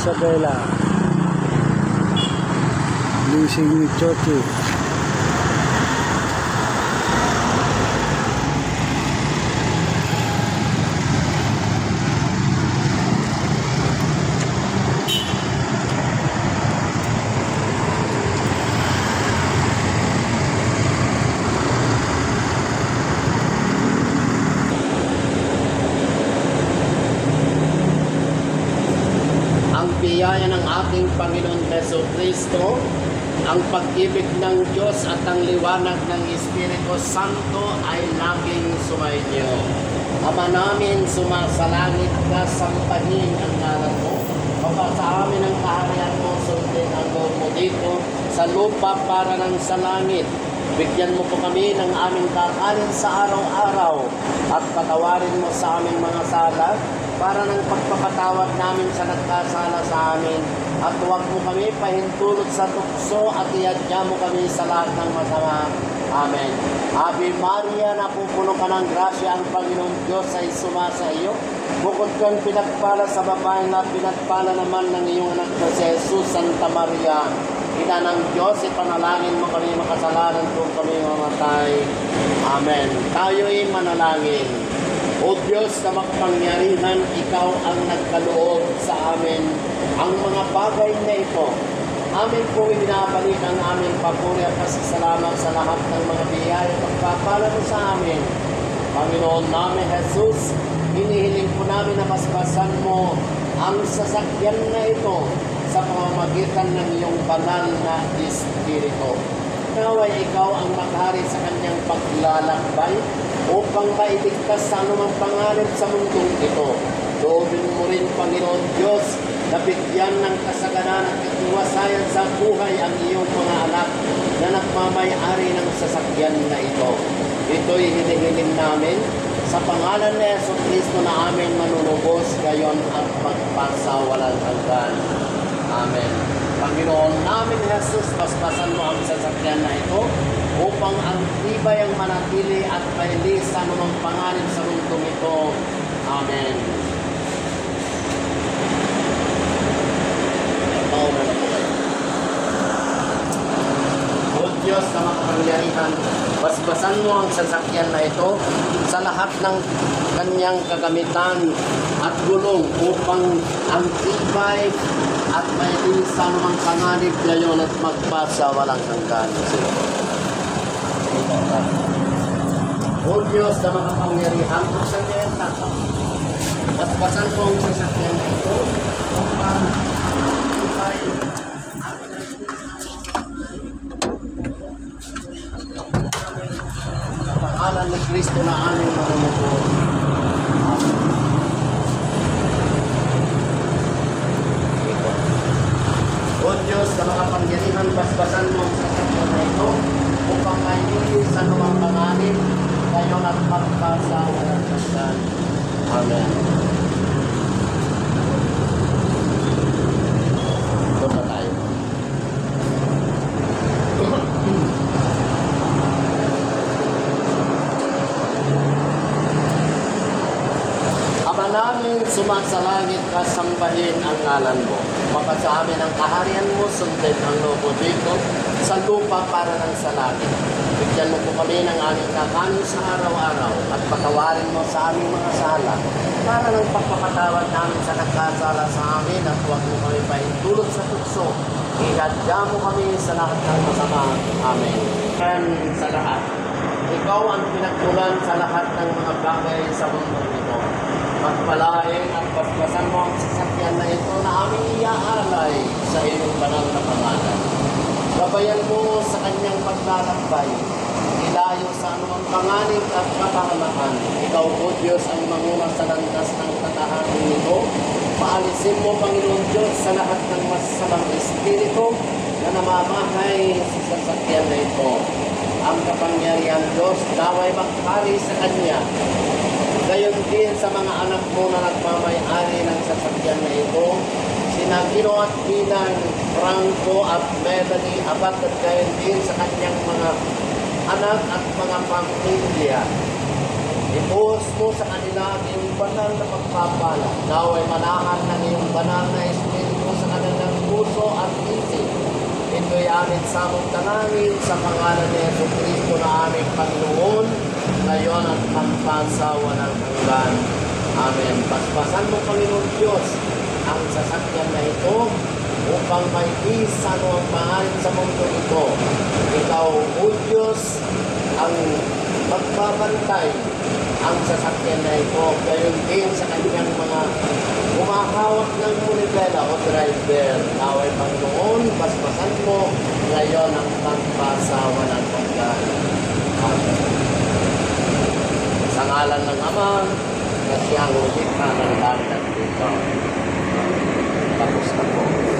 Isabela. Leasing ni Chochi. Biyaya ng ating Panginoon Jesucristo, ang pag-ibig ng Diyos at ang liwanag ng Espiritu Santo ay laging sumainyo. Ama namin, sumasalangit ka, sampahin ang ngalan mo. Baba sa amin ang kaharian mo, sundin ang loob mo dito sa lupa para ng sa langit. Bigyan mo po kami ng aming kakanin sa araw-araw at patawarin mo sa aming mga sala para ng pagpapatawad namin sa nagkasala sa amin. At huwag mo kami pahintulot sa tukso at iadya mo kami sa lahat ng masama. Amen. Ave Maria, napupuno ka ng grasya, ang Panginoon Diyos ay sumasa iyo. Bukod kang pinagpala sa babaeng na pinagpala naman ng iyong anak na si Jesus. Santa Maria, Ina ng Diyos, ipanalangin mo kami makasalanan kung kami mamatay. Amen. Tayo'y manalangin. O Diyos na makapangyarihan, Ikaw ang nagkaloob sa amin ang mga bagay na ito. Amin po ibinabalik ang aming papuri at pasasalamat sa lahat ng mga biyaya pagpapala mo sa amin. Panginoon namin Jesus, hinihiling po namin na basbasan mo ang sasakyan na ito sa pamamagitan ng iyong banal na Espiritu. Naway ikaw ang maghari sa kanyang paglalakbay upang mailigtas sa anumang panganib sa mundong ito. Loobin mo rin, Panginoon Diyos, na bigyan ng kasaganan at katiwasayan sa buhay ang iyong mga anak na nagmamay-ari ng sasakyan na ito. Ito'y hinihiling namin sa pangalan ni Jesucristo na amin manunubos ngayon at magpasawalang hanggan. Amen. Panginoon namin Jesus, basbasan mo ang sasakyan na ito upang ang tibay ang manatili at mailis sa anumang panganib sa mundong ito. Amen. Mauna na po kayo. O Diyos na makapangyarihan, basbasan mo ang sasakyan na ito sa lahat ng kanyang kagamitan at gulong upang ang tibay at mailis sa anumang panganib ngayon at magpasa walang hanggan. O Diyos na makapangyarihan, buksan niya yung tatang. Basbasan po ang sasakyan na ito upang tibay at sa pangalan ni Kristo na aming manunubos. O Diyos na makapangyarihan, basbasan mo ang sasakyan na ito upang mailis sa anumang panganib ngayon at magpasa walang hanggan. Amen. Doon na tayo. Ama namin, sumasalangit ka, sambahin ang ngalan mo. Mapasa amin ang kaharian mo, sundin ang loob mo dito sa lupa para ng sa langit. Bigyan mo po kami ng aming kakanin sa araw-araw at patawarin mo sa aming mga sala para ng pagpapatawad namin sa nagkasala sa amin at huwag mo kami pahintulot sa tukso. Ihadya mo kami sa lahat ng masama. Amen. Kan sa lahat. Ikaw ang pinagmulan sa lahat ng mga bagay sa mundo nito. Magpalain at basbasan mo ang sasakyan na ito na aming iaalay sa iyong banal na pangalan. Gabayan mo sa kanyang paglalakbay, ilayo sa anumang panganib at kapahamakan. Ikaw, O Diyos, ang manguna sa landas ng katahanan nito. Paalisin mo, Panginoon Diyos, sa lahat ng masasamang espiritu na namamahay sa sasakyan na ito. Ang kapangyarihan Diyos, naway maghari sa kanya. Gayon din sa mga anak mo na nagmamay-ari ng sasakyan na ito, sina Gino at Ginang, Franco at Melanie, abat at gayon din sa kanyang mga anak at mga pamilya. Ibuhos mo sa kanila ang iyong banal na pagpapala. Naway manahan ng iyong banal na Espiritu kanilang puso at isip. Ito'y aming samong tanangin sa pangalan ni Yesu Cristo na aming Panginoon, ngayon at magpasawa ng hanggan. Amen. Paspasan mo, Panginoon Diyos, ang sasakyan na ito upang may isa mo ang mahalin sa mundo ito. Ikaw, O Diyos, ang magbabantay ang sasakyan na ito. Gayon din sa kanyang mga humahawak ng munibela o driver. Naway Panginoon, paspasan mo ngayon ang pagpasawa ng hanggan. Amen. Sa ngalan ng Ama, na siyang ulit na ng langit at lupa. Tapos na po.